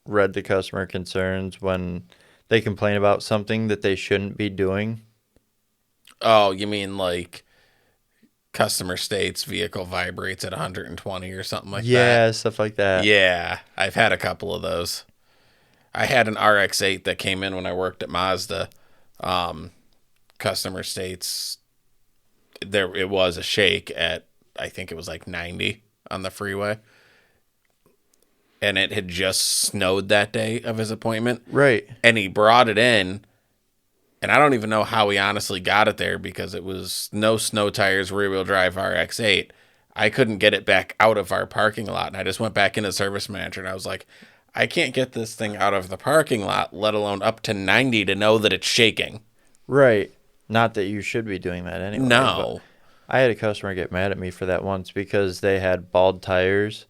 read the customer concerns when they complain about something that they shouldn't be doing? Oh, you mean like customer states vehicle vibrates at 120 or something like that? Yeah, stuff like that. Yeah, I've had a couple of those. I had an RX-8 that came in when I worked at Mazda. Customer states there it was a shake at, I think it was like 90 on the freeway, and it had just snowed that day of his appointment, Right. and he brought it in, and I don't even know how he honestly got it there because it was no snow tires, rear-wheel drive RX-8. I couldn't get it back out of our parking lot, and I just went back into service manager, and I was like, I can't get this thing out of the parking lot, let alone up to 90 to know that it's shaking. Right. Not that you should be doing that anyway. No. I had a customer get mad at me for that once because they had bald tires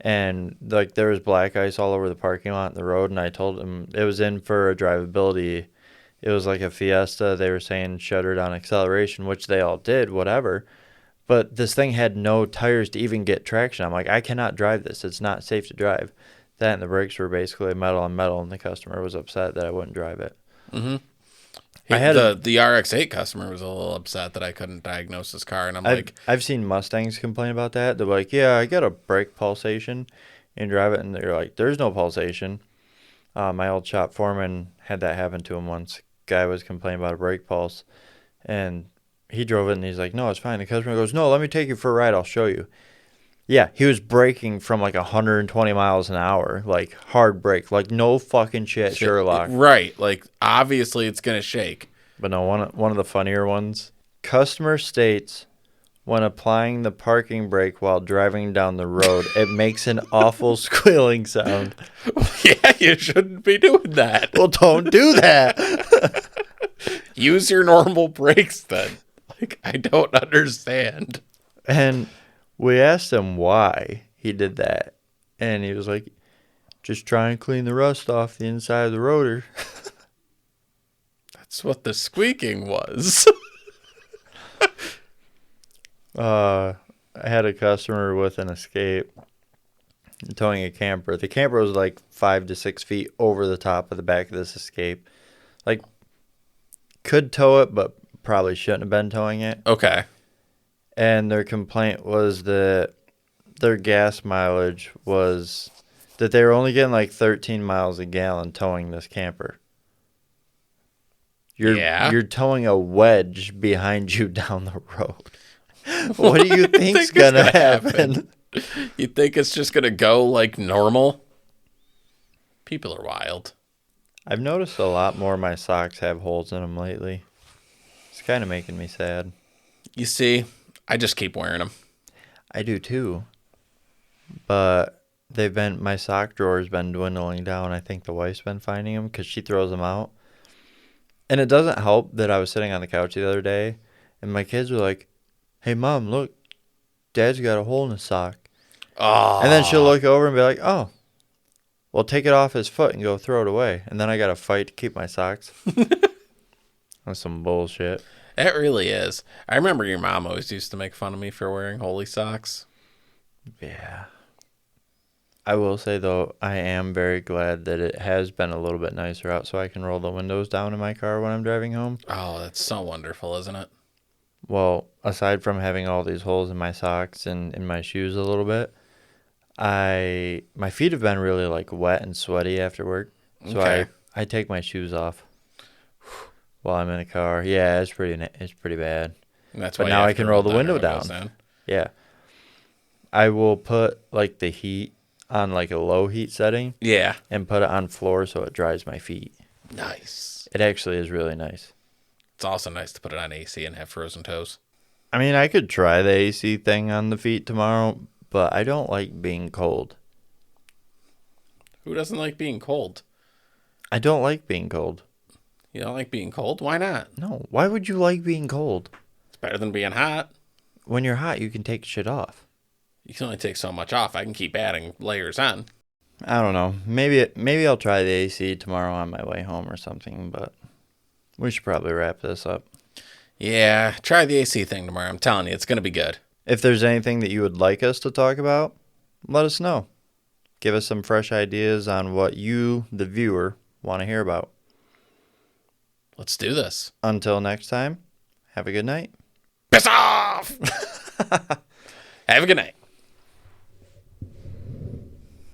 and like there was black ice all over the parking lot and the road, and I told them it was in for a drivability. It was like a Fiesta. They were saying shuttered on acceleration, which they all did, whatever. But this thing had no tires to even get traction. I'm like, I cannot drive this. It's not safe to drive. That and the brakes were basically metal on metal, and the customer was upset that I wouldn't drive it. Mm-hmm. I had the RX-8 customer was a little upset that I couldn't diaggnose his car, and I've seen Mustangs complain about that. They're like, yeah, I got a brake pulsation and drive it, and they're like, there's no pulsation. My old shop foreman had that happen to him once. Guy was complaining about a brake pulse, and he drove it, and he's like, no, it's fine. The customer goes, no, let me take you for a ride. I'll show you. Yeah, he was braking from like 120 miles an hour, like hard brake, like no fucking shit, Sherlock. Right, like obviously it's gonna shake. But no, one of the funnier ones. Customer states when applying the parking brake while driving down the road, it makes an awful squealing sound. Yeah, you shouldn't be doing that. Well, don't do that. Use your normal brakes then. Like, I don't understand. And we asked him why he did that. And he was like, just try and clean the rust off the inside of the rotor. That's what the squeaking was. I had a customer with an Escape towing a camper. The camper was like 5 to 6 feet over the top of the back of this Escape. Like, could tow it, but probably shouldn't have been towing it. Okay. And their complaint was that their gas mileage was that they were only getting like 13 miles a gallon towing this camper. You're towing a wedge behind you down the road. What do you think's gonna happen? You think it's just gonna go like normal? People are wild. I've noticed a lot more of my socks have holes in them lately. It's kind of making me sad. You see, I just keep wearing them. I do too. But my sock drawer's been dwindling down. I think the wife's been finding them because she throws them out. And it doesn't help that I was sitting on the couch the other day and my kids were like, hey, Mom, look, Dad's got a hole in his sock. Oh. And then she'll look over and be like, oh, well, take it off his foot and go throw it away. And then I got to fight to keep my socks. That's some bullshit. It really is. I remember your mom always used to make fun of me for wearing holey socks. Yeah. I will say, though, I am very glad that it has been a little bit nicer out so I can roll the windows down in my car when I'm driving home. Oh, that's so wonderful, isn't it? Well, aside from having all these holes in my socks and in my shoes a little bit, my feet have been really like wet and sweaty after work. So Okay. I take my shoes off while I'm in the car. Yeah, it's pretty bad. And that's But why now you have I to can roll the down window your windows down. Yeah. I will put like the heat on like a low heat setting Yeah. and put it on floor so it dries my feet. Nice. It actually is really nice. It's also nice to put it on AC and have frozen toes. I mean, I could try the AC thing on the feet tomorrow, but I don't like being cold. Who doesn't like being cold? I don't like being cold. You don't like being cold? Why not? No, why would you like being cold? It's better than being hot. When you're hot, you can take shit off. You can only take so much off. I can keep adding layers on. I don't know. Maybe I'll try the AC tomorrow on my way home or something, but we should probably wrap this up. Yeah, try the AC thing tomorrow. I'm telling you, it's going to be good. If there's anything that you would like us to talk about, let us know. Give us some fresh ideas on what you, the viewer, want to hear about. Let's do this. Until next time, have a good night. Piss off! Have a good night.